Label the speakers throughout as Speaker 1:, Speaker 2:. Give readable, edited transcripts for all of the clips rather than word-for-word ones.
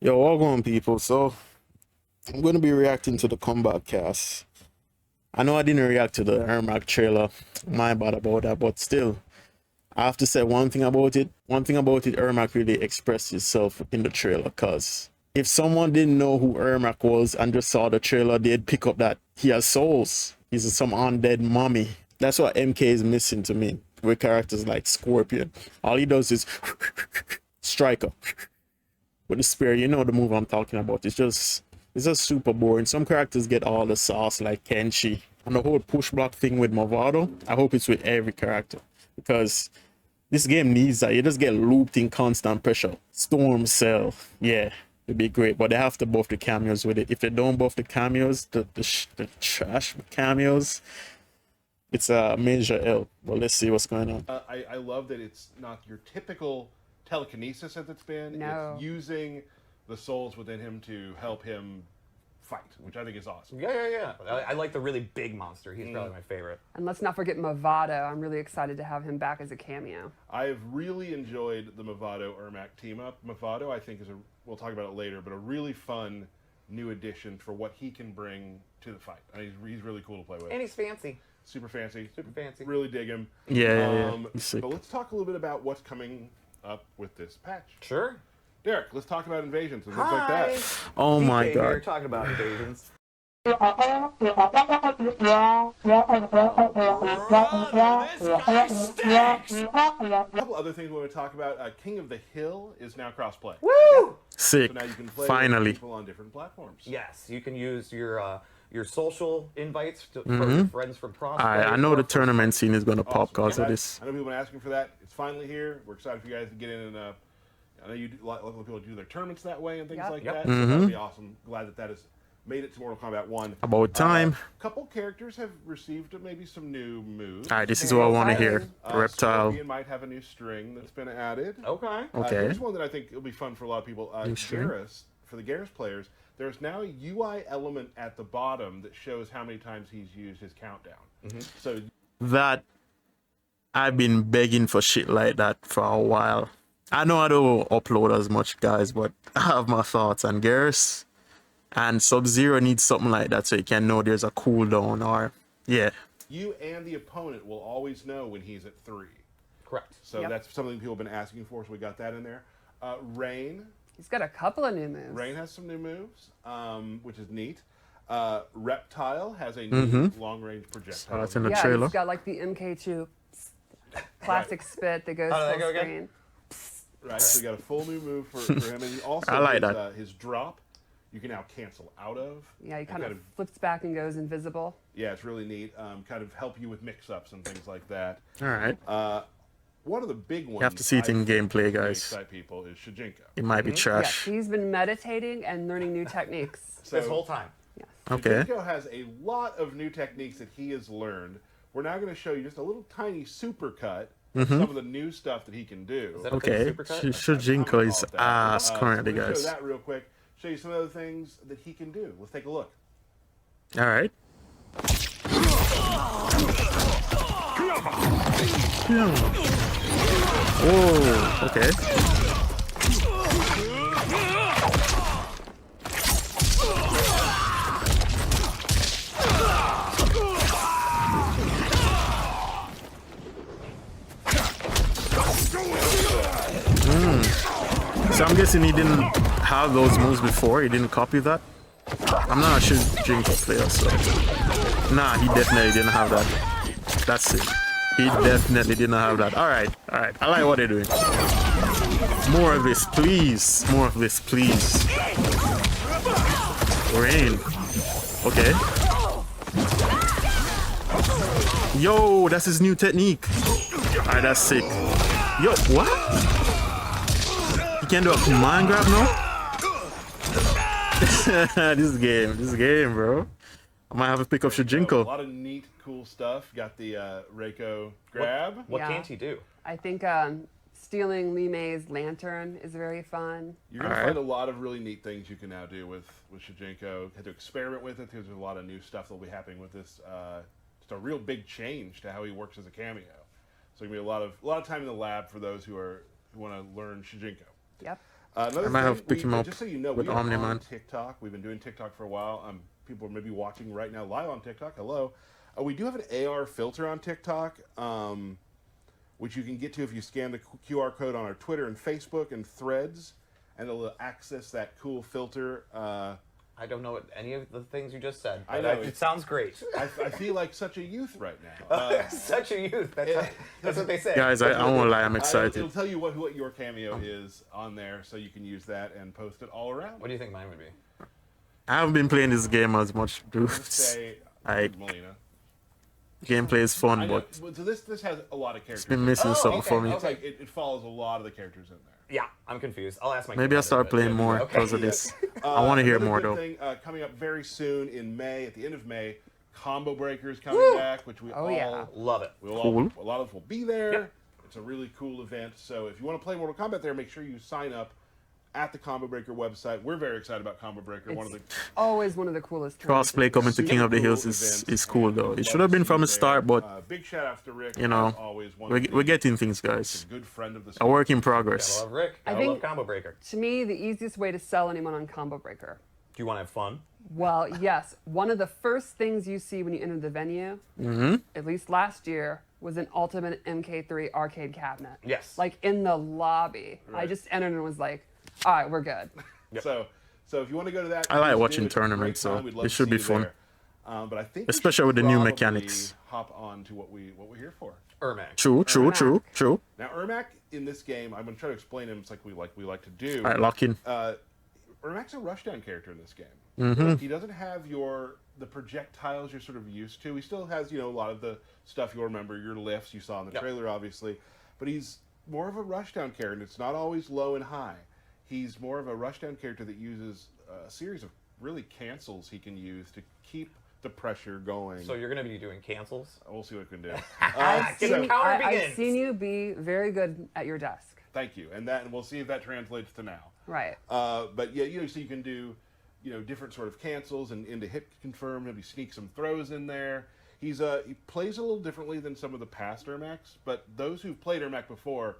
Speaker 1: Yo, all going people. So I'm going to be reacting to the Kombat cast. I know I didn't react to the Ermac trailer. My bad about that, but still, I have to say one thing about it. One thing about it, Ermac really expressed himself in the trailer. Cause if someone didn't know who Ermac was and just saw the trailer, they'd pick up that he has souls. He's some undead mummy. That's what MK is missing to me. With characters like Scorpion, all he does is striker. With the spear, you know the move I'm talking about. It's just super boring. Some characters get all the sauce like Kenshi. And the whole push block thing with Movado, I hope it's with every character. Because this game needs that. You just get looped in constant pressure. Storm Cell, yeah, it'd be great. But they have to buff the cameos with it. If they don't buff the cameos, the trash cameos, it's a major L. But let's see what's going on.
Speaker 2: I love that it's not your typical telekinesis as it's been.
Speaker 3: No.
Speaker 2: It's using the souls within him to help him fight, which I think is awesome.
Speaker 4: Yeah. I like the really big monster. He's probably my favorite.
Speaker 3: And let's not forget Movado. I'm really excited to have him back as a cameo.
Speaker 2: I've really enjoyed the Movado Ermac team up. Movado, I think, we'll talk about it later, but a really fun new addition for what he can bring to the fight. I mean, he's really cool to play with.
Speaker 4: And he's fancy.
Speaker 2: Super fancy.
Speaker 4: Super fancy.
Speaker 2: Really dig him.
Speaker 1: Yeah. He's sick.
Speaker 2: But let's talk a little bit about what's coming up with this patch.
Speaker 4: Sure.
Speaker 2: Derek, let's talk about invasions and things like that.
Speaker 1: Oh my
Speaker 4: DK
Speaker 1: god.
Speaker 4: Here talking about invasions.
Speaker 2: A couple other things we want to talk about. King of the Hill is now crossplay.
Speaker 4: Woo!
Speaker 1: Sick.
Speaker 2: So now you can play
Speaker 1: Finally.
Speaker 2: with people on different platforms.
Speaker 4: Yes, you can use your social invites for your friends from crossplay.
Speaker 1: I know the tournament scene is gonna pop because of this.
Speaker 2: I know people have been asking for that. It's finally here. We're excited for you guys to get in and I know a lot of people do their tournaments that way and things like that. So that'll be awesome. Glad that has made it to Mortal Kombat 1.
Speaker 1: About time.
Speaker 2: A couple characters have received maybe some new moves.
Speaker 1: Alright, this is what I want to hear. Reptile.
Speaker 2: Scorpion might have a new string that's been added.
Speaker 4: Okay.
Speaker 1: Okay.
Speaker 2: Here's one that I think will be fun for a lot of people.
Speaker 1: string.
Speaker 2: Garrus, for the Garrus players, there's now a UI element at the bottom that shows how many times he's used his countdown. So
Speaker 1: That I've been begging for shit like that for a while. I know I don't upload as much, guys, but I have my thoughts on Garrus. And Sub-Zero needs something like that so you can know there's a cooldown or yeah.
Speaker 2: you and the opponent will always know when he's at 3.
Speaker 4: Correct.
Speaker 2: So that's something people have been asking for, so we got that in there. Rain.
Speaker 3: He's got a couple of new moves.
Speaker 2: Rain has some new moves, which is neat. Reptile has a new long-range projectile.
Speaker 1: That's in the
Speaker 3: Yeah,
Speaker 1: trailer.
Speaker 3: he's got like the MK2 plastic spit that goes
Speaker 4: How did that
Speaker 3: full
Speaker 4: go again?
Speaker 3: screen.
Speaker 2: Right, so we got a full new move for him. And he also
Speaker 1: I like
Speaker 2: has,
Speaker 1: that.
Speaker 2: His drop, you can now cancel out of.
Speaker 3: Yeah, he kind of flips back and goes invisible.
Speaker 2: Yeah, it's really neat. Kind of help you with mix-ups and things like that.
Speaker 1: Alright.
Speaker 2: One of the big ones
Speaker 1: You have to see it in
Speaker 2: I think
Speaker 1: gameplay,
Speaker 2: really
Speaker 1: guys.
Speaker 2: excite people is Shijinko.
Speaker 1: It might be
Speaker 3: Yes,
Speaker 1: trash.
Speaker 3: he's been meditating and learning new techniques.
Speaker 4: This whole time.
Speaker 1: Okay.
Speaker 2: Shijinko has a lot of new techniques that he has learned. We're now going to show you just a little tiny supercut of some of the new stuff that he can do.
Speaker 4: Is that a big
Speaker 1: Okay.
Speaker 4: supercut?
Speaker 1: Shujinko is ass
Speaker 2: So
Speaker 1: currently,
Speaker 2: we'll
Speaker 1: guys.
Speaker 2: show that real quick. Show you some other things that he can do. Let's take a look.
Speaker 1: Alright. Oh, okay. So I'm guessing he didn't have those moves before. He didn't copy that. I'm not a Jinko player, so nah, he definitely didn't have that. That's it. He definitely didn't have that. All right. I like what they're doing. More of this, please. More of this, please. Rain. Okay. Yo, that's his new technique. All right, that's sick. Yo, what? You can't do a command grab now? This game, bro. I might have to pick up
Speaker 2: A
Speaker 1: Shujinko.
Speaker 2: lot of neat, cool stuff. Got the Reiko grab.
Speaker 4: What
Speaker 3: Yeah.
Speaker 4: can't he do?
Speaker 3: I think stealing Li Mei's lantern is very fun.
Speaker 2: You're going to
Speaker 1: Alright.
Speaker 2: find a lot of really neat things you can now do with Shijinko. Had to experiment with it because there's a lot of new stuff that'll be happening with this. Just a real big change to how he works as a cameo. So there's going to be a lot of time in the lab for those who want to learn Shijinko.
Speaker 3: Yep.
Speaker 2: Another
Speaker 1: I might have to pick him up
Speaker 2: just so you know,
Speaker 1: with
Speaker 2: we are
Speaker 1: Omni-Man.
Speaker 2: on TikTok. We've been doing TikTok for a while. People are maybe watching right now live on TikTok. Hello. We do have an AR filter on TikTok, which you can get to if you scan the QR code on our Twitter and Facebook and Threads, and it'll access that cool filter.
Speaker 4: I don't know what any of the things you just said.
Speaker 2: I
Speaker 4: But
Speaker 2: know,
Speaker 4: it sounds great.
Speaker 2: I feel like such a youth right now.
Speaker 4: Such a youth. That's what they say.
Speaker 1: Guys, I won't lie, I'm
Speaker 2: It'll
Speaker 1: excited.
Speaker 2: tell you what your cameo is on there, so you can use that and post it all around.
Speaker 4: What do you think mine would be?
Speaker 1: I haven't been playing this game as much, dude.
Speaker 2: Just say Melina.
Speaker 1: Gameplay is
Speaker 2: I
Speaker 1: fun,
Speaker 2: know.
Speaker 1: but
Speaker 2: So this has a lot of characters.
Speaker 1: it's been missing something
Speaker 4: okay,
Speaker 1: for me.
Speaker 2: It's like it follows a lot of the characters in there.
Speaker 4: Yeah, I'm confused. I'll ask my
Speaker 1: Maybe I'll
Speaker 4: kid
Speaker 1: start
Speaker 4: about it.
Speaker 1: playing more
Speaker 4: Okay.
Speaker 1: because of this. I want to hear
Speaker 2: Another
Speaker 1: more,
Speaker 2: good
Speaker 1: though.
Speaker 2: thing, coming up very soon in May, at the end of May, Combo Breaker is coming back, which we
Speaker 3: Oh,
Speaker 2: all
Speaker 3: yeah.
Speaker 4: Love it.
Speaker 2: we'll
Speaker 1: Cool.
Speaker 2: all, a lot of us will be there.
Speaker 4: Yep.
Speaker 2: It's a really cool event. So if you want to play Mortal Kombat there, make sure you sign up at the Combo Breaker website. We're very excited about Combo Breaker. One of the
Speaker 3: Always one of the coolest.
Speaker 1: Crossplay coming to King of the
Speaker 2: super
Speaker 1: Hills
Speaker 2: cool
Speaker 1: is
Speaker 2: events,
Speaker 1: cool,
Speaker 2: and
Speaker 1: though.
Speaker 2: we'd
Speaker 1: It should
Speaker 2: love
Speaker 1: have
Speaker 2: to
Speaker 1: been
Speaker 2: see
Speaker 1: from
Speaker 2: you
Speaker 1: the start,
Speaker 2: there.
Speaker 1: but
Speaker 2: big shout outs to Rick.
Speaker 1: you know,
Speaker 2: as always, one
Speaker 1: we're
Speaker 2: of the
Speaker 1: getting things, guys.
Speaker 2: good friend of the
Speaker 1: A work in
Speaker 4: Gotta
Speaker 1: progress.
Speaker 4: love Rick.
Speaker 3: I
Speaker 4: Gotta love
Speaker 3: think-
Speaker 4: Combo Breaker.
Speaker 3: To me, the easiest way to sell anyone on Combo Breaker.
Speaker 4: Do you want to have fun?
Speaker 3: Well, yes. One of the first things you see when you enter the venue, at least last year, was an Ultimate MK3 arcade cabinet.
Speaker 4: Yes.
Speaker 3: Like in the lobby. I
Speaker 2: Right.
Speaker 3: just entered and was like, all right, we're good.
Speaker 2: So if you want to go to that,
Speaker 1: I like
Speaker 2: please
Speaker 1: watching
Speaker 2: do. It's a great
Speaker 1: tournaments, so
Speaker 2: time. We'd love
Speaker 1: it
Speaker 2: to
Speaker 1: should
Speaker 2: see
Speaker 1: be
Speaker 2: you
Speaker 1: fun.
Speaker 2: there. But I think
Speaker 1: Especially
Speaker 2: we
Speaker 1: with
Speaker 2: should
Speaker 1: the new
Speaker 2: probably
Speaker 1: mechanics.
Speaker 2: Hop on to what we're here for.
Speaker 4: Ermac.
Speaker 1: True.
Speaker 2: Now Ermac in this game, I'm going to try to explain him. It's like we like to do.
Speaker 1: All right, lock in.
Speaker 2: Ermac's a rushdown character in this game. He doesn't have the projectiles you're sort of used to. He still has a lot of the stuff you'll remember, your lifts you saw in the trailer, obviously. But he's more of a rushdown character, and it's not always low and high. He's more of a rushdown character that uses a series of really cancels he can use to keep the pressure going.
Speaker 4: So you're going to be doing cancels?
Speaker 2: We'll see what we can do.
Speaker 3: I've seen,
Speaker 4: power
Speaker 3: I've
Speaker 4: begins.
Speaker 3: seen you be very good at your desk.
Speaker 2: Thank you, and we'll see if that translates to now.
Speaker 3: Right.
Speaker 2: But yeah, so you can do, different sort of cancels and into hit confirm. Maybe sneak some throws in there. He plays a little differently than some of the past Ermacs, but those who've played Ermac before,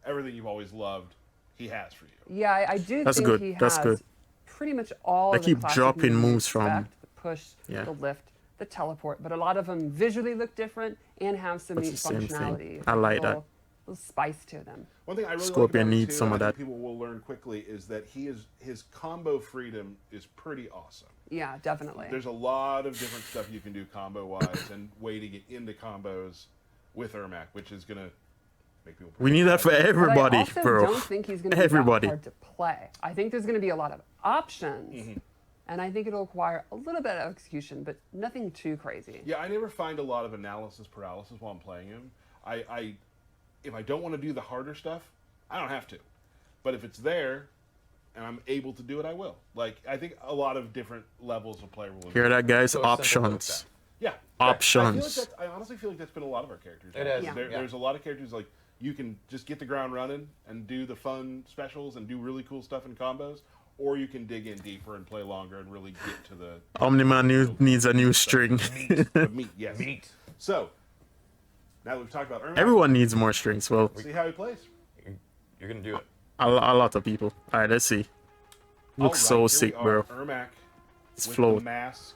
Speaker 2: everything you've always loved, he has for you.
Speaker 3: Yeah, I do
Speaker 1: That's
Speaker 3: think
Speaker 1: good.
Speaker 3: he
Speaker 1: That's
Speaker 3: has
Speaker 1: good.
Speaker 3: pretty much all
Speaker 1: They
Speaker 3: the
Speaker 1: keep
Speaker 3: classic
Speaker 1: dropping
Speaker 3: moves you
Speaker 1: moves from-
Speaker 3: expect, the push,
Speaker 1: Yeah.
Speaker 3: the lift, the teleport, but a lot of them visually look different and have some
Speaker 1: That's
Speaker 3: neat
Speaker 1: the same thing.
Speaker 3: functionality.
Speaker 1: I like that.
Speaker 3: Little spice to them.
Speaker 2: One thing I really
Speaker 1: Scorpion
Speaker 2: like about him,
Speaker 1: needs
Speaker 2: too,
Speaker 1: some
Speaker 2: and
Speaker 1: of
Speaker 2: I think
Speaker 1: that.
Speaker 2: people will learn quickly, is that his combo freedom is pretty awesome.
Speaker 3: Yeah, definitely.
Speaker 2: There's a lot of different stuff you can do combo-wise and way to get into combos with Ermac, which is going to make people...
Speaker 1: We need that for
Speaker 3: But
Speaker 1: everybody,
Speaker 3: I also
Speaker 1: bro.
Speaker 3: don't think he's going to be
Speaker 1: Everybody.
Speaker 3: that hard to play. I think there's going to be a lot of options,
Speaker 2: Mm-hmm.
Speaker 3: and I think it'll require a little bit of execution, but nothing too crazy.
Speaker 2: Yeah, I never find a lot of analysis paralysis while I'm playing him. If I don't want to do the harder stuff, I don't have to. But if it's there and I'm able to do it, I will. Like, I think a lot of different levels of player will...
Speaker 1: Hear that, guys?
Speaker 4: So simple
Speaker 1: Options.
Speaker 2: Yeah.
Speaker 1: Options.
Speaker 2: I honestly feel like that's been a lot of our characters.
Speaker 4: It is,
Speaker 3: Yeah.
Speaker 2: There's a lot of characters like you can just get the ground running and do the fun specials and do really cool stuff in combos, or you can dig in deeper and play longer and really get to the
Speaker 1: Omni-Man needs a new string.
Speaker 2: the meat. Yes.
Speaker 4: Meat.
Speaker 2: So now that we've talked about Ermac,
Speaker 1: Everyone needs more strings. Well,
Speaker 2: see how he plays.
Speaker 4: You're going to do it.
Speaker 1: a lot of people. All right, let's see. Looks
Speaker 2: All
Speaker 1: so
Speaker 2: right, here
Speaker 1: sick,
Speaker 2: we
Speaker 1: bro.
Speaker 2: are, Ermac
Speaker 1: It's
Speaker 2: with
Speaker 1: flow.
Speaker 2: the mask.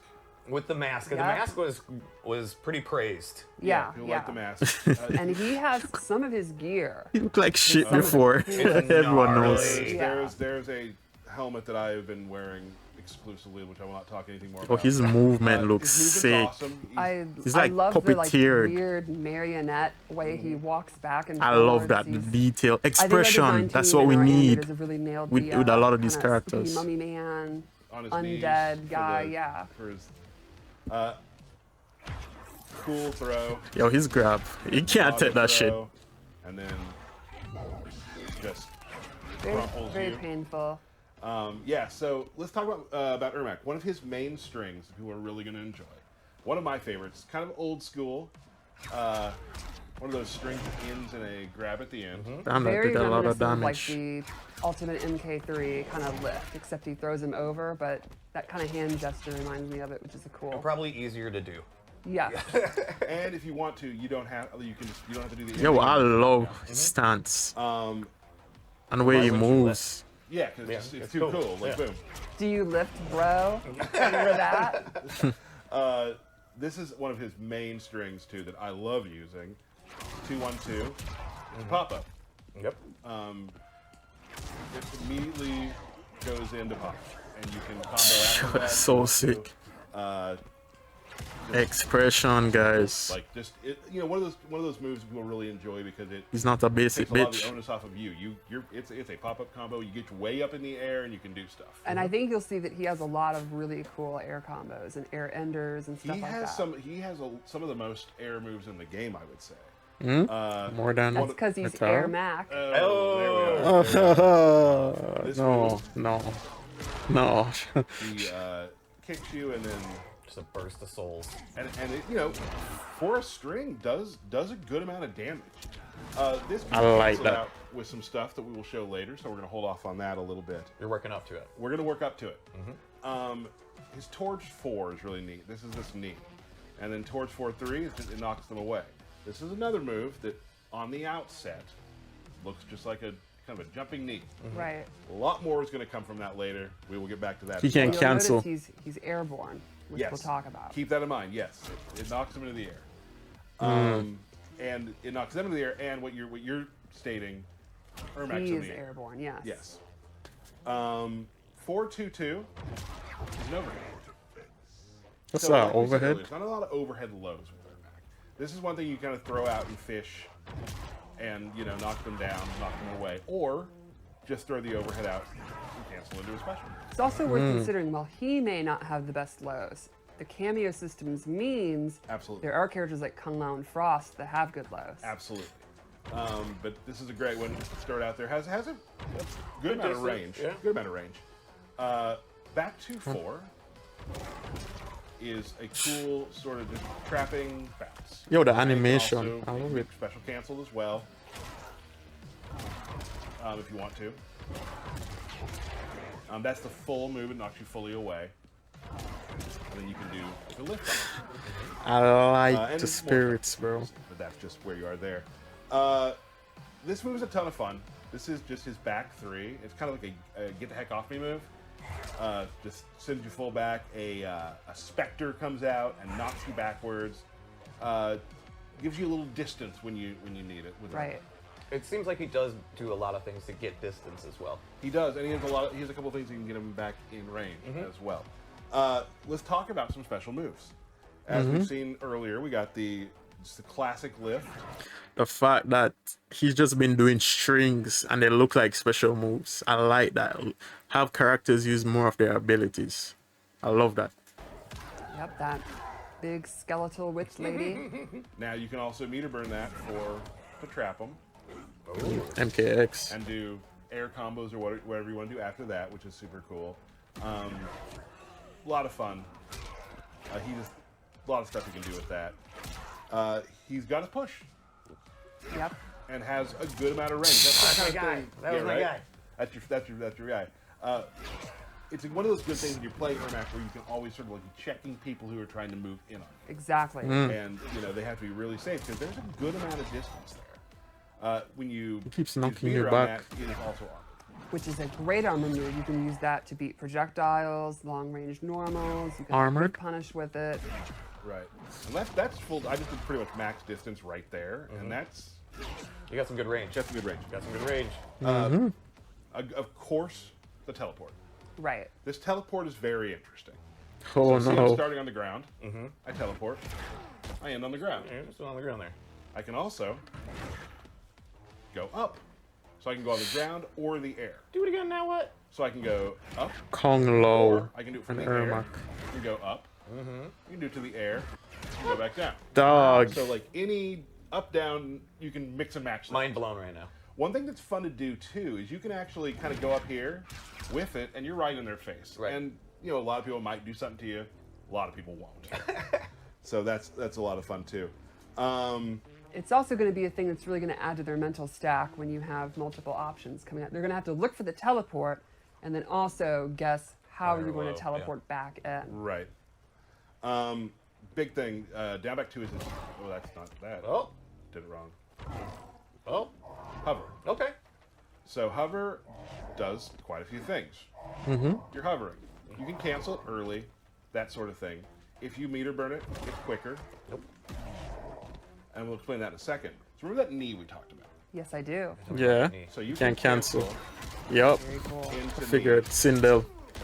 Speaker 4: With the mask. And
Speaker 3: Yeah.
Speaker 4: the mask was pretty praised.
Speaker 3: Yeah,
Speaker 2: People
Speaker 3: yeah.
Speaker 2: like the mask.
Speaker 3: And he has some of his gear.
Speaker 1: He looked like shit
Speaker 3: Some of
Speaker 1: before.
Speaker 3: it.
Speaker 1: Everyone knows.
Speaker 4: Gnarly.
Speaker 3: Yeah.
Speaker 2: There's a helmet that I have been wearing exclusively, which I will not talk anything more
Speaker 1: Oh,
Speaker 2: about.
Speaker 1: his movement looks
Speaker 2: his
Speaker 1: sick.
Speaker 2: movement's awesome.
Speaker 1: He's
Speaker 3: I
Speaker 1: like
Speaker 3: love the
Speaker 1: puppeteered.
Speaker 3: weird marionette way he walks back and
Speaker 1: I love
Speaker 3: forwards.
Speaker 1: that
Speaker 3: He's-
Speaker 1: detail,
Speaker 3: I think our
Speaker 1: expression.
Speaker 3: design
Speaker 1: That's
Speaker 3: team
Speaker 1: what we
Speaker 3: and our
Speaker 1: need.
Speaker 3: animators have really nailed
Speaker 1: with-
Speaker 3: the,
Speaker 1: with a lot of these
Speaker 3: kinda
Speaker 1: characters.
Speaker 3: spooky Mummy Man,
Speaker 2: On his knees
Speaker 3: undead
Speaker 2: for
Speaker 3: guy,
Speaker 2: the-
Speaker 3: yeah.
Speaker 2: For his cool throw.
Speaker 1: Yo, his grab. He can't
Speaker 2: auto
Speaker 1: take that shit.
Speaker 2: throw, and then just
Speaker 3: Very,
Speaker 2: crumples
Speaker 3: very
Speaker 2: you.
Speaker 3: painful.
Speaker 2: Yeah, so let's talk about Ermac. One of his main strings that people are really going to enjoy. One of my favorites, kind of old school. One of those strings that ends in a grab at the end.
Speaker 1: Damn, that
Speaker 3: Very
Speaker 1: did a lot of
Speaker 3: reminiscent of like
Speaker 1: damage.
Speaker 3: the Ultimate MK3 kind of lift, except he throws him over, but that kind of hand gesture reminds me of it, which is a cool.
Speaker 4: Probably easier to do.
Speaker 3: Yeah.
Speaker 2: And if you want to, you don't have to do the.
Speaker 1: Yo,
Speaker 2: ending.
Speaker 1: I love his stance. And the way he
Speaker 4: Why wouldn't you
Speaker 1: moves.
Speaker 2: Yeah, because it's
Speaker 4: it's
Speaker 2: too
Speaker 4: cool.
Speaker 2: cool. Like,
Speaker 4: Yeah.
Speaker 2: boom.
Speaker 3: Do you lift, bro? Remember that?
Speaker 2: This is one of his main strings, too, that I love using. 2-1-2. It's a pop-up.
Speaker 4: Yep.
Speaker 2: It immediately goes into pop. And you can combo after that.
Speaker 1: So sick. Expression, guys.
Speaker 2: Like, just, one of those moves people really enjoy because it
Speaker 1: He's not a basic
Speaker 2: takes a lot of the
Speaker 1: bitch.
Speaker 2: onus off of you. It's a pop-up combo. You get way up in the air and you can do stuff.
Speaker 3: And I think you'll see that he has a lot of really cool air combos and air enders and stuff
Speaker 2: He
Speaker 3: like
Speaker 2: has
Speaker 3: that.
Speaker 2: He has some of the most air moves in the game, I would say.
Speaker 1: More than
Speaker 3: That's because he's
Speaker 1: Metal?
Speaker 3: Ermac.
Speaker 2: Oh, there we are. This
Speaker 1: no, no.
Speaker 2: He kicks you and then
Speaker 4: Just a burst of souls.
Speaker 2: and it, for a string does a good amount of damage. This can
Speaker 1: I
Speaker 2: be
Speaker 1: like
Speaker 2: canceled
Speaker 1: that.
Speaker 2: out with some stuff that we will show later, so we're gonna hold off on that a little bit.
Speaker 4: You're working up to it.
Speaker 2: We're gonna work up to it. His Torch 4 is really neat. This is this neat, and then Torch 4-3 it knocks them away. This is another move that on the outset looks just like a kind of a jumping knee.
Speaker 3: Right.
Speaker 2: A lot more is going to come from that later. We will get back to that.
Speaker 1: He can
Speaker 3: You'll
Speaker 1: cancel.
Speaker 3: notice he's airborne, which
Speaker 2: Yes.
Speaker 3: we'll talk about.
Speaker 2: Keep that in mind. Yes, it knocks them into the air, and it knocks them into the air. And what you're stating, Ermac's
Speaker 3: He
Speaker 2: in
Speaker 3: is
Speaker 2: the air.
Speaker 3: airborne, yes.
Speaker 2: Yes. 4-2-2 is an overhead.
Speaker 1: What's
Speaker 2: So,
Speaker 1: that?
Speaker 2: like we said
Speaker 1: Overhead?
Speaker 2: earlier, there's not a lot of overhead lows with Ermac. This is one thing you kind of throw out and fish, and knock them down, knock them away, or just throw the overhead out and cancel into a special.
Speaker 3: It's also worth considering, while he may not have the best lows, the cameo systems means
Speaker 2: Absolutely.
Speaker 3: there are characters like Kung Lao and Frost that have good lows.
Speaker 2: Absolutely. But this is a great one to start out there. Has a good amount of
Speaker 4: distance,
Speaker 2: range.
Speaker 4: yeah.
Speaker 2: Good amount of range. Back to 4 is a cool sort of just trapping bounce.
Speaker 1: Yo, the
Speaker 2: And you can
Speaker 1: animation.
Speaker 2: also
Speaker 1: I love
Speaker 2: make
Speaker 1: it.
Speaker 2: special canceled as well, if you want to. That's the full move. It knocks you fully away. And then you can do the lift on it.
Speaker 1: I like
Speaker 2: and
Speaker 1: the
Speaker 2: more
Speaker 1: spirits, bro.
Speaker 2: But that's just where you are there. This move is a ton of fun. This is just his back 3. It's kind of like a get the heck off me move. Just sends you full back. A specter comes out and knocks you backwards. Gives you a little distance when you need it. With
Speaker 3: Right.
Speaker 4: It seems like he does do a lot of things to get distance as well.
Speaker 2: He does, and he has a couple of things that can get him back in range as well. Let's talk about some special moves. As we've seen earlier, we got the classic lift.
Speaker 1: The fact that he's just been doing strings and they look like special moves. I like that. Have characters use more of their abilities. I love that.
Speaker 3: Yep, that big skeletal witch lady.
Speaker 2: Now you can also meter burn that to trap them
Speaker 1: MKX.
Speaker 2: and do air combos or whatever you want to do after that, which is super cool. A lot of fun. A lot of stuff you can do with that. He's got his push
Speaker 3: Yep.
Speaker 2: and has a good amount of range. That's the kind of thing.
Speaker 4: That was my guy.
Speaker 2: That's your guy. It's one of those good things when you're playing Ermac where you can always sort of like be checking people who are trying to move in on you.
Speaker 3: Exactly.
Speaker 2: And they have to be really safe because there's a good amount of distance there. When you
Speaker 1: keeps
Speaker 2: use
Speaker 1: knocking
Speaker 2: meter
Speaker 1: you
Speaker 2: on
Speaker 1: back.
Speaker 2: that, it is also awkward.
Speaker 3: Which is a great armor move. You can use that to beat projectiles, long range normals. You can
Speaker 1: Armored?
Speaker 3: punish with it.
Speaker 2: Right. And that's full. I just did pretty much max distance right there, and that's
Speaker 4: You got some good range.
Speaker 2: a good range.
Speaker 4: Got some good range.
Speaker 2: Of course, the teleport.
Speaker 3: Right.
Speaker 2: This teleport is very interesting.
Speaker 1: Oh
Speaker 2: See, I'm
Speaker 1: no.
Speaker 2: starting on the ground. I teleport. I end on the ground.
Speaker 4: You're just on the ground there.
Speaker 2: I can also go up. So I can go on the ground or the air.
Speaker 4: Do it again now, what?
Speaker 2: So I can go up,
Speaker 1: Kong Low
Speaker 2: or I can do it from
Speaker 1: and
Speaker 2: the air.
Speaker 1: Ermac.
Speaker 2: You can go up. You can do it to the air. And go back down.
Speaker 1: Dog.
Speaker 2: So like any up, down, you can mix and match them.
Speaker 4: Mind blown right now.
Speaker 2: One thing that's fun to do too is you can actually kind of go up here with it, and you're right in their face.
Speaker 4: Right.
Speaker 2: And a lot of people might do something to you. A lot of people won't. So that's a lot of fun too.
Speaker 3: It's also going to be a thing that's really going to add to their mental stack when you have multiple options coming out. They're going to have to look for the teleport and then also guess how
Speaker 4: High or
Speaker 3: you're going
Speaker 4: low,
Speaker 3: to teleport back in.
Speaker 2: Right. Big thing. Down back 2 is. Oh, that's not that.
Speaker 4: Oh.
Speaker 2: Did it wrong.
Speaker 4: Oh.
Speaker 2: Hover.
Speaker 4: Okay.
Speaker 2: So hover does quite a few things. You're hovering. You can cancel it early, that sort of thing. If you meter burn it, it's quicker.
Speaker 4: Nope.
Speaker 2: And we'll explain that in a second. So remember that knee we talked about?
Speaker 3: Yes, I do.
Speaker 1: Yeah.
Speaker 2: So you
Speaker 1: Can
Speaker 2: can
Speaker 1: cancel. Yep.
Speaker 3: Very cool.
Speaker 2: into
Speaker 1: Figured. Sindel.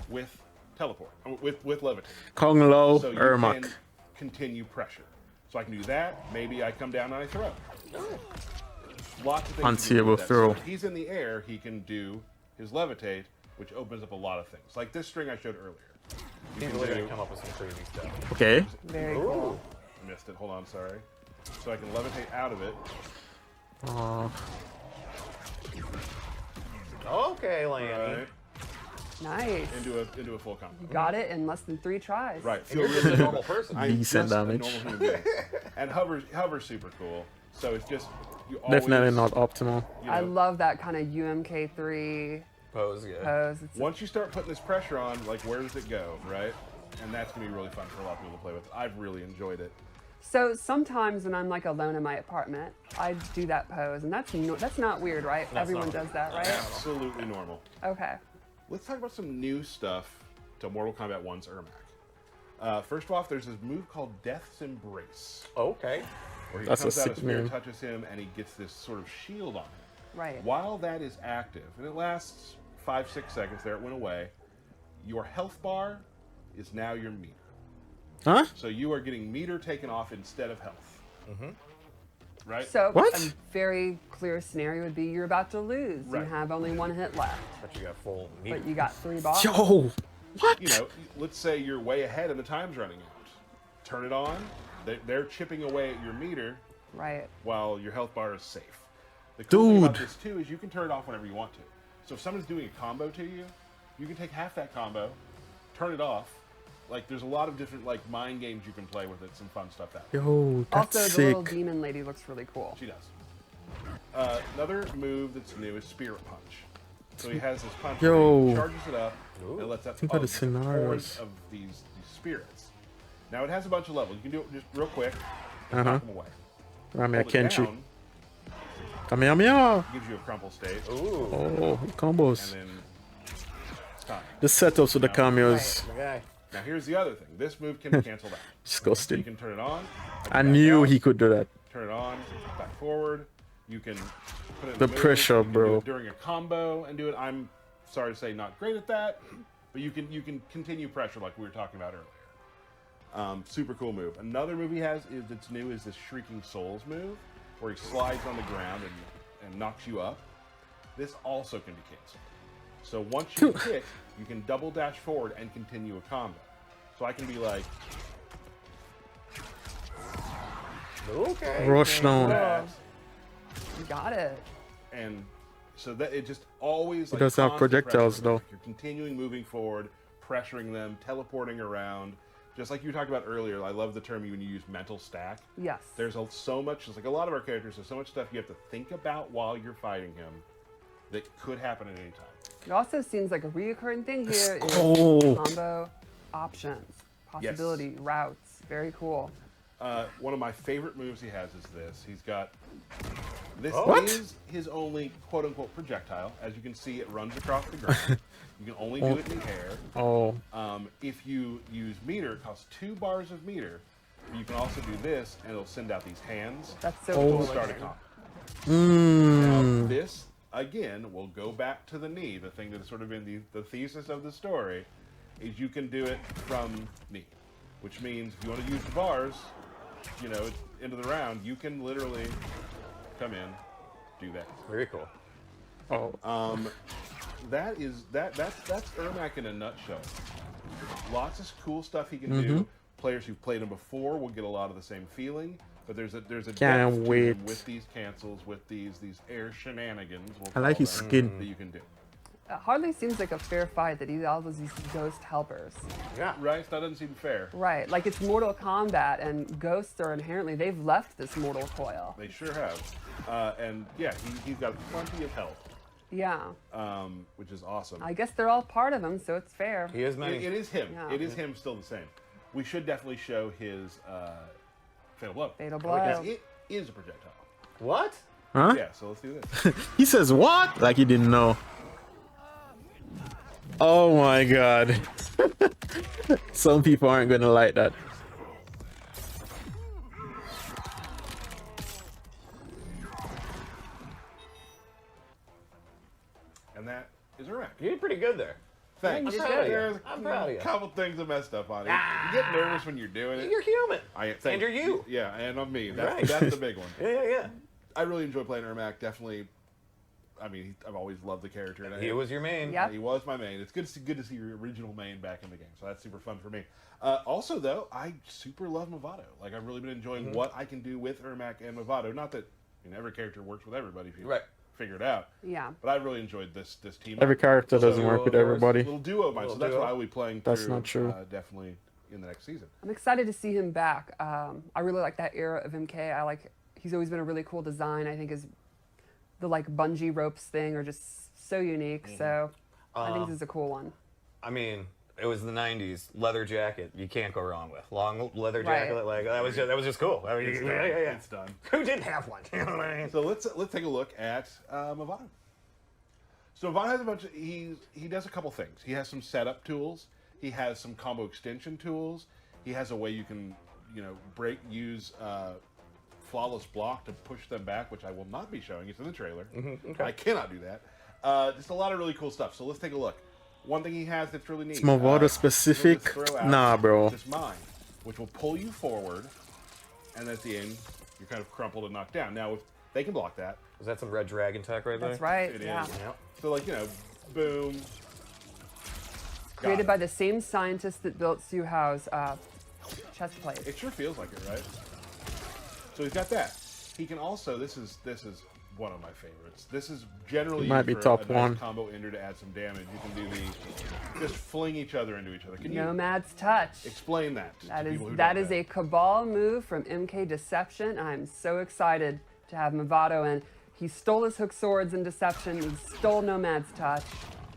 Speaker 2: with teleport, with levitate.
Speaker 1: Kong Lao.
Speaker 2: So you
Speaker 1: Ermac.
Speaker 2: can continue pressure. So I can do that. Maybe I come down and I throw. Lots of things.
Speaker 1: Unseeable
Speaker 2: with that.
Speaker 1: throw.
Speaker 2: So if he's in the air, he can do his levitate, which opens up a lot of things. Like this string I showed earlier. You
Speaker 4: He's
Speaker 2: can
Speaker 4: really
Speaker 2: do-
Speaker 4: gonna come up with some crazy stuff.
Speaker 1: Okay.
Speaker 3: Very cool.
Speaker 2: Missed it. Hold on, sorry. So I can levitate out of it.
Speaker 1: Oh.
Speaker 4: Okay, Lanny.
Speaker 2: Right.
Speaker 3: Nice.
Speaker 2: Into a full combo.
Speaker 3: You got it in less than 3 tries.
Speaker 2: Right.
Speaker 4: And
Speaker 2: Feel
Speaker 4: you're just
Speaker 2: really
Speaker 4: a
Speaker 2: good.
Speaker 4: normal person.
Speaker 2: I'm
Speaker 1: Decent
Speaker 2: just a
Speaker 1: damage.
Speaker 2: normal human being. And hover's super cool. So it's just you always,
Speaker 1: Definitely not optimal.
Speaker 2: you
Speaker 3: I
Speaker 2: know,
Speaker 3: love that kind of UMK3
Speaker 4: Pose, yeah.
Speaker 3: pose. It's
Speaker 2: once you start putting this pressure on, like where does it go, right? And that's gonna be really fun for a lot of people to play with. I've really enjoyed it.
Speaker 3: So sometimes when I'm like alone in my apartment, I do that pose, and that's not weird, right?
Speaker 4: That's
Speaker 3: Everyone
Speaker 4: not
Speaker 3: does that, right?
Speaker 2: Absolutely normal.
Speaker 3: Okay.
Speaker 2: Let's talk about some new stuff to Mortal Kombat 1's Ermac. First off, there's this move called Death's Embrace,
Speaker 4: Okay.
Speaker 2: where he
Speaker 1: That's a
Speaker 2: comes out,
Speaker 1: sick
Speaker 2: a spear
Speaker 1: move.
Speaker 2: touches him, and he gets this sort of shield on him.
Speaker 3: Right.
Speaker 2: While that is active, and it lasts 5-6 seconds, there it went away, your health bar is now your meter.
Speaker 1: Huh?
Speaker 2: So you are getting meter taken off instead of health. Right?
Speaker 3: So
Speaker 1: What?
Speaker 3: a very clear scenario would be you're about to lose.
Speaker 2: Right.
Speaker 3: You have only 1 hit left,
Speaker 4: But you got full meat.
Speaker 3: but you got 3 bars.
Speaker 1: Yo. What?
Speaker 2: You know, let's say you're way ahead and the time's running out. Turn it on. They're chipping away at your meter
Speaker 3: Right.
Speaker 2: while your health bar is safe. The cool thing about
Speaker 1: Dude.
Speaker 2: this too is you can turn it off whenever you want to. So if someone's doing a combo to you, you can take half that combo, turn it off. Like there's a lot of different like mind games you can play with it. Some fun stuff that way.
Speaker 1: Yo, that's
Speaker 3: Also, the little
Speaker 1: sick.
Speaker 3: demon lady looks really cool.
Speaker 2: She does. Another move that's new is Spirit Punch. So he has this punch
Speaker 1: Yo.
Speaker 2: where he charges it up
Speaker 4: Ooh.
Speaker 2: and lets out
Speaker 1: Think about the
Speaker 2: just hordes
Speaker 1: scenarios.
Speaker 2: of these spirits. Now it has a bunch of levels. You can do it just real quick.
Speaker 1: Uh-huh.
Speaker 2: Knock them away.
Speaker 1: Ramia
Speaker 2: Hold it
Speaker 1: Kenshi.
Speaker 2: down,
Speaker 1: Kamehameha.
Speaker 2: gives you a crumple state,
Speaker 4: Ooh.
Speaker 1: Oh, combos.
Speaker 2: and then it's time.
Speaker 1: The setups with the cameos.
Speaker 4: The guy.
Speaker 2: Now here's the other thing. This move can be canceled out. You
Speaker 1: Disgusting.
Speaker 2: can turn it on.
Speaker 1: I
Speaker 2: back
Speaker 1: knew
Speaker 2: out,
Speaker 1: he could do that.
Speaker 2: turn it on, back forward. You can put it in
Speaker 1: The
Speaker 2: middle,
Speaker 1: pressure,
Speaker 2: you can do
Speaker 1: bro.
Speaker 2: it during a combo and do it. I'm sorry to say, not great at that, but you can continue pressure like we were talking about earlier. Super cool move. Another move he has is that's new is this Shrieking Souls move, where he slides on the ground and knocks you up. This also can be canceled. So once you hit, you can double dash forward and continue a combo. So I can be like,
Speaker 4: Okay.
Speaker 1: Rush down.
Speaker 2: that,
Speaker 3: You got it.
Speaker 2: and so that it just always like
Speaker 1: does have
Speaker 2: constant
Speaker 1: projectiles,
Speaker 2: pressure.
Speaker 1: though.
Speaker 2: You're continuing moving forward, pressuring them, teleporting around. Just like you talked about earlier, I love the term when you use mental stack.
Speaker 3: Yes.
Speaker 2: There's so much, just like a lot of our characters, there's so much stuff you have to think about while you're fighting him that could happen at any time.
Speaker 3: It also seems like a reoccurring thing here is
Speaker 1: go.
Speaker 3: combo options, possibility, routes. Very cool.
Speaker 2: One of my favorite moves he has is this. He's got this
Speaker 1: What?
Speaker 2: is his only quote unquote projectile. As you can see, it runs across the ground. You can only do it in the air.
Speaker 1: Oh,
Speaker 2: If you use meter, it costs 2 bars of meter. You can also do this, and it'll send out these hands
Speaker 3: That's so
Speaker 2: to
Speaker 3: cool.
Speaker 2: start a
Speaker 3: looking.
Speaker 2: combo. Now, this again will go back to the knee. The thing that's sort of been the thesis of the story is you can do it from knee, which means if you want to use the bars, you know, into the round, you can literally come in, do that.
Speaker 4: Very cool.
Speaker 1: oh.
Speaker 2: That's Ermac in a nutshell. Lots of cool stuff he can do. Players who've played him before will get a lot of the same feeling, but there's a depth to him
Speaker 1: wait.
Speaker 2: with these cancels, with these air shenanigans. We'll
Speaker 1: I like
Speaker 2: call
Speaker 1: his
Speaker 2: them,
Speaker 1: skin.
Speaker 2: that you can do.
Speaker 3: It hardly seems like a fair fight that he has all these ghost helpers.
Speaker 4: Yeah.
Speaker 2: Right? That doesn't seem fair.
Speaker 3: Right, like it's Mortal Kombat, and ghosts are inherently, they've left this mortal coil.
Speaker 2: They sure have. And yeah, he's got plenty of health,
Speaker 3: Yeah,
Speaker 2: which is awesome.
Speaker 3: I guess they're all part of him, so it's fair.
Speaker 4: He is many.
Speaker 2: It is him.
Speaker 3: Yeah.
Speaker 2: It is him still the same. We should definitely show his Fatal Blow.
Speaker 3: Fatal
Speaker 2: Because
Speaker 3: Blow.
Speaker 2: it is a projectile.
Speaker 4: What?
Speaker 1: Huh?
Speaker 2: Yeah, so let's do this.
Speaker 1: He says what? Like he didn't know. Oh my god. Some people aren't gonna like that.
Speaker 2: And that is Ermac.
Speaker 4: You did pretty good there.
Speaker 2: Thanks.
Speaker 4: I'm proud of you.
Speaker 2: There's
Speaker 4: I'm proud of you.
Speaker 2: a couple things I messed up on. You get nervous when you're doing it.
Speaker 4: You're human.
Speaker 2: And
Speaker 4: you're you.
Speaker 2: Yeah, and I'm me.
Speaker 4: Right.
Speaker 2: That's the big one.
Speaker 4: Yeah.
Speaker 2: I really enjoy playing Ermac. Definitely. I mean, I've always loved the character. And
Speaker 4: He was your main.
Speaker 3: Yep.
Speaker 2: He was my main. It's good to see your original main back in the game. So that's super fun for me. Also, though, I super love Movado. Like, I've really been enjoying what I can do with Ermac and Movado. Not that every character works with everybody if you figure it out.
Speaker 3: Yeah.
Speaker 2: But I really enjoyed this team.
Speaker 1: Every character doesn't work with everybody.
Speaker 2: Little duo of mine. So that's what I will be playing through.
Speaker 1: That's not true.
Speaker 2: Definitely in the next season.
Speaker 3: I'm excited to see him back. I really like that era of MK. He's always been a really cool design. I think the like bungee ropes thing are just so unique. So I think this is a cool one.
Speaker 4: I mean, it was the '90s. Leather jacket, you can't go wrong with. Long leather jacket,
Speaker 3: Right.
Speaker 4: like that was just cool. I mean, yeah.
Speaker 2: It's done.
Speaker 4: Who didn't have one? You know what I mean?
Speaker 2: So let's take a look at Movado. So Movado has a bunch of, he does a couple things. He has some setup tools. He has some combo extension tools. He has a way you can, use flawless block to push them back, which I will not be showing. It's in the trailer.
Speaker 4: Okay.
Speaker 2: I cannot do that. Just a lot of really cool stuff. So let's take a look. One thing he has that's really neat.
Speaker 1: It's Movado specific?
Speaker 2: he'll just throw out
Speaker 1: Nah, bro.
Speaker 2: This mine, which will pull you forward, and at the end, you're kind of crumpled and knocked down. Now, if they can block that.
Speaker 4: Was that some Red Dragon tech right there?
Speaker 3: That's right.
Speaker 2: It
Speaker 3: yeah.
Speaker 2: is. So, boom.
Speaker 3: Created by the same scientist that built Suhao's chest plate.
Speaker 2: It sure feels like it, right? So he's got that. He can also. This is one of my favorites. This is generally
Speaker 1: It might
Speaker 2: used
Speaker 1: be
Speaker 2: for
Speaker 1: top
Speaker 2: a
Speaker 1: one.
Speaker 2: nice combo ender to add some damage. You can do just fling each other into each other. Can you
Speaker 3: Nomad's touch.
Speaker 2: explain that? To
Speaker 3: That is
Speaker 2: people who
Speaker 3: that
Speaker 2: don't
Speaker 3: is
Speaker 2: know?
Speaker 3: a Cabal move from MK Deception. I'm so excited to have Movado, and he stole his hook swords in Deception. He stole Nomad's touch.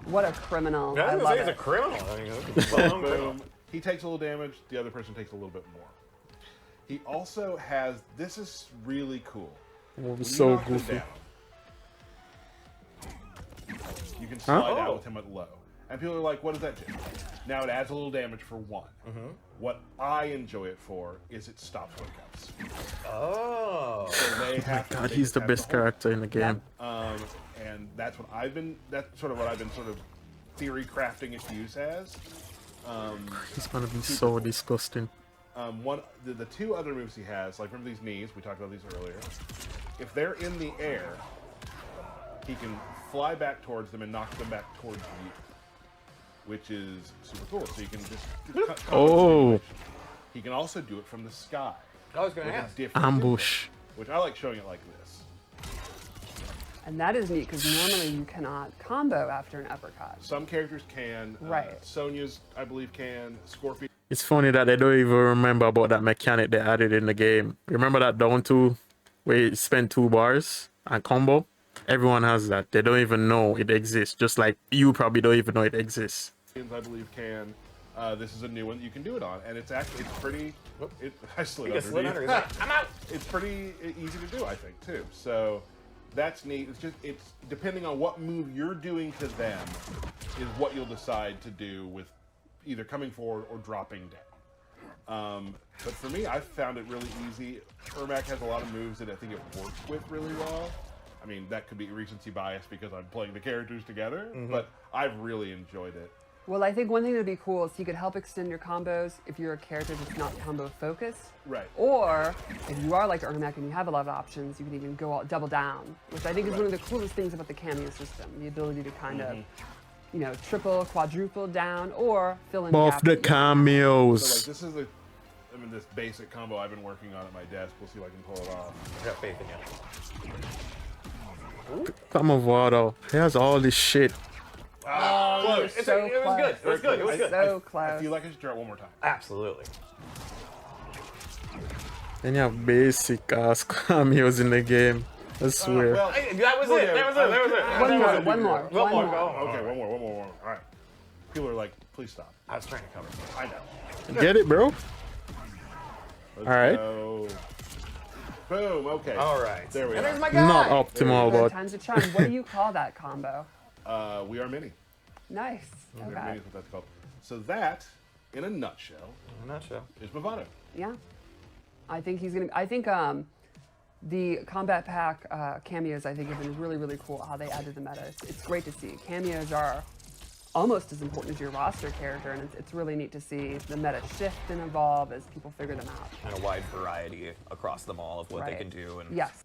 Speaker 3: What a criminal! I love
Speaker 4: he's a
Speaker 3: it.
Speaker 4: criminal. I mean, he's a well-known criminal.
Speaker 2: Boom. He takes a little damage. The other person takes a little bit more. He also has. This is really cool.
Speaker 1: It
Speaker 2: When
Speaker 1: was
Speaker 2: you
Speaker 1: so
Speaker 2: knock him
Speaker 1: goofy.
Speaker 2: down, you can slide
Speaker 4: Oh.
Speaker 2: out with him at low. And people are like, what does that do? Now it adds a little damage for one. What I enjoy it for is it stops hookups.
Speaker 4: Oh.
Speaker 2: So they have to,
Speaker 1: God,
Speaker 2: they
Speaker 1: he's
Speaker 2: just
Speaker 1: the
Speaker 2: have
Speaker 1: best
Speaker 2: to hold.
Speaker 1: character in the game.
Speaker 2: And that's what I've been theory crafting its use as.
Speaker 1: He's gonna be so disgusting.
Speaker 2: The two other moves he has, like remember these knees, we talked about these earlier. If they're in the air, he can fly back towards them and knock them back towards you, which is super cool. So you can just cut
Speaker 1: Oh,
Speaker 2: He can also do it from the sky.
Speaker 4: I was going to
Speaker 2: with a
Speaker 4: ask.
Speaker 2: different
Speaker 1: ambush.
Speaker 2: input, which I like showing it like this.
Speaker 3: And that is neat because normally you cannot combo after an uppercut.
Speaker 2: Some characters can.
Speaker 3: Right.
Speaker 2: Sonya's, I believe, can. Scorpion.
Speaker 1: It's funny that they don't even remember about that mechanic they added in the game. Remember that down two where you spend 2 bars and combo? Everyone has that. They don't even know it exists. Just like you probably don't even know it exists.
Speaker 2: I believe can. This is a new one that you can do it on, and it's pretty. I slid
Speaker 4: He just slid under.
Speaker 2: underneath.
Speaker 4: He's like, I'm out.
Speaker 2: It's pretty easy to do, I think, too. So that's neat. It's depending on what move you're doing to them is what you'll decide to do with either coming forward or dropping down. But for me, I found it really easy. Ermac has a lot of moves that I think it works with really well. I mean, that could be recency bias because I'm playing the characters together, but I've really enjoyed it.
Speaker 3: Well, I think one thing that would be cool is he could help extend your combos if you're a character that's not combo focused.
Speaker 2: Right.
Speaker 3: Or if you are like Ermac and you have a lot of options, you can even go all double down, which I think is one of the coolest things about the cameo system. The ability to kind of, triple, quadruple down, or fill in
Speaker 1: Buff
Speaker 3: gaps
Speaker 1: the
Speaker 3: that you-
Speaker 1: cameos.
Speaker 2: So, this is this basic combo I've been working on at my desk. We'll see if I can pull it off.
Speaker 4: I got faith in you.
Speaker 1: Come on, Vado. He has all this shit.
Speaker 2: Close.
Speaker 3: So
Speaker 4: it was good. It was good. It was good.
Speaker 3: So
Speaker 2: I
Speaker 3: close.
Speaker 2: feel like I should try it one more time.
Speaker 4: Absolutely.
Speaker 1: Then you have basic ass cameos in the game. I swear.
Speaker 2: Well,
Speaker 4: That was it. That was it. That was it.
Speaker 3: One more.
Speaker 4: One more.
Speaker 2: okay, one more. All right. People are like, please stop.
Speaker 4: I was trying to cover.
Speaker 2: I know.
Speaker 1: Get it, bro?
Speaker 2: Let's
Speaker 1: All right.
Speaker 2: go. Boom. Okay.
Speaker 4: All right.
Speaker 2: There we
Speaker 4: And there's
Speaker 2: are.
Speaker 4: my guy.
Speaker 1: Not optimal,
Speaker 3: Good
Speaker 1: but
Speaker 3: times to charm. What do you call that combo?
Speaker 2: We are mini.
Speaker 3: Nice.
Speaker 2: Maybe
Speaker 3: Okay.
Speaker 2: that's what that's called. So that, in a nutshell, is Bravado.
Speaker 3: Yeah. I think he's gonna. I think the Combat Pack cameos, I think, have been really, really cool. How they added the meta. It's great to see. Cameos are almost as important as your roster character, and it's really neat to see the meta shift and evolve as people figure them out.
Speaker 4: And a wide variety across them all of what they
Speaker 3: Right.
Speaker 4: can do. And
Speaker 3: Yes.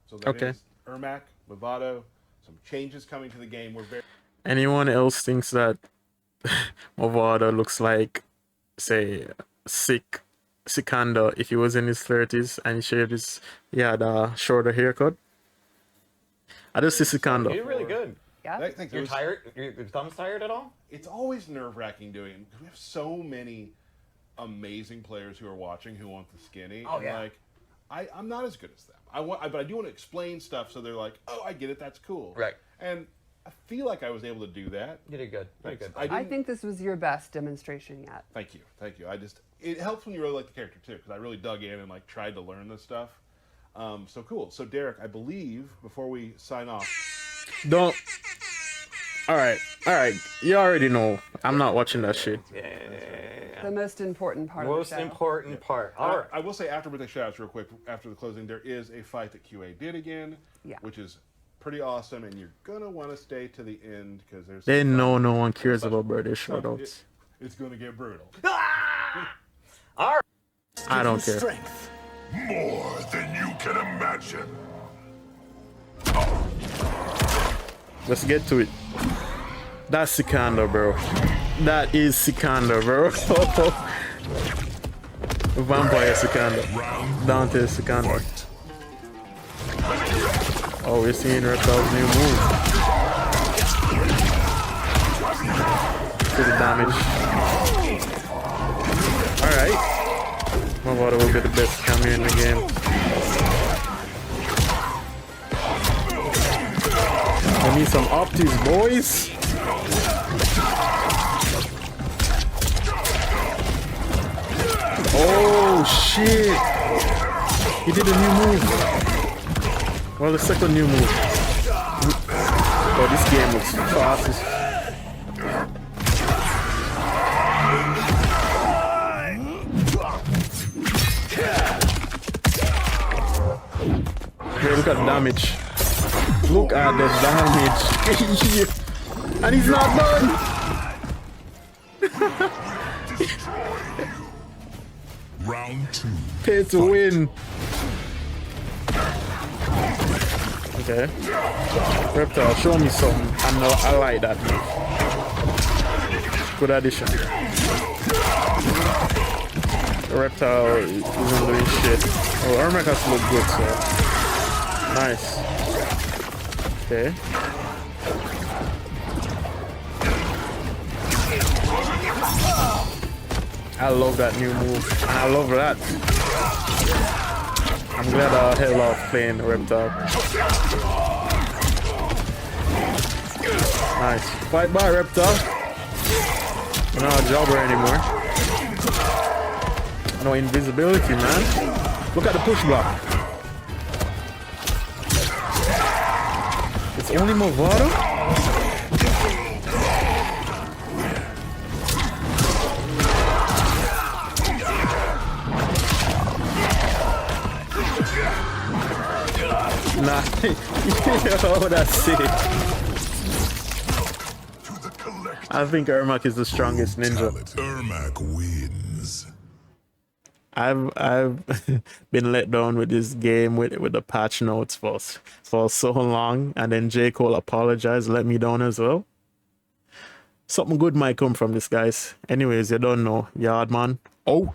Speaker 2: So that is Ermac, Bravado, some changes coming to the game. We're very
Speaker 1: Anyone else thinks that Movado looks like, say, Sikander if he was in his 30s and he shaved his, he had a shorter haircut? I just see
Speaker 4: you
Speaker 1: Sikander.
Speaker 4: did really good.
Speaker 3: Yeah.
Speaker 2: I think
Speaker 4: You're
Speaker 2: there's-
Speaker 4: tired? Your thumb's tired at all?
Speaker 2: It's always nerve-wracking doing it because we have so many amazing players who are watching who want the skinny.
Speaker 4: Oh,
Speaker 2: and
Speaker 4: yeah.
Speaker 2: like, I'm not as good as them. But I do want to explain stuff so they're like, oh, I get it. That's cool.
Speaker 4: Right.
Speaker 2: And I feel like I was able to do that.
Speaker 4: You did good. You did
Speaker 2: Thanks.
Speaker 4: good.
Speaker 3: I think this was your best demonstration yet.
Speaker 2: Thank you. It helps when you really like the character too, because I really dug in and like tried to learn this stuff. So cool. So Derek, I believe before we sign off,
Speaker 1: Don't. All right. You already know. I'm not watching that shit.
Speaker 3: The most important part of
Speaker 4: Most
Speaker 3: the show.
Speaker 4: important part. All right.
Speaker 2: I will say after we take shoutouts real quick after the closing, there is a fight that QA did again,
Speaker 3: Yeah.
Speaker 2: which is pretty awesome, and you're gonna want to stay to the end because there's.
Speaker 1: They know no one cares about birthday shoutouts.
Speaker 2: It's gonna get brutal.
Speaker 4: All right.
Speaker 1: I don't care.
Speaker 5: Strength. More than you can imagine.
Speaker 1: Let's get to it. That's Sikander, bro. That is Sikander, bro. Vampire Sikander. Dante Sikander. Oh, we're seeing Reptile's new move. To the damage. Alright. Movado will be the best cameo in the game. I need some opties, boys. Oh shit! He did a new move. Well, the second new move. Oh, this game looks fast. Hey, look at the damage. Look at the damage. And he's not done.
Speaker 5: Round 2.
Speaker 1: Pay to win. Okay. Reptile, show me something. I like that move. Good addition. Reptile isn't doing shit. Oh, Ermac has to look good, so. Nice. Okay. I love that new move. And I love that. I'm glad I held off playing Reptile. Nice. Fight by Reptile. You're not a jobber anymore. No invisibility, man. Look at the push block. It's only Movado? Nah. Yo, that's it. I think Ermac is the strongest ninja.
Speaker 5: Ermac wins.
Speaker 1: I've been let down with this game with the patch notes for so long, and then J. Cole apologized, let me down as well. Something good might come from this, guys. Anyways, you don't know. YAAD, man. Oh.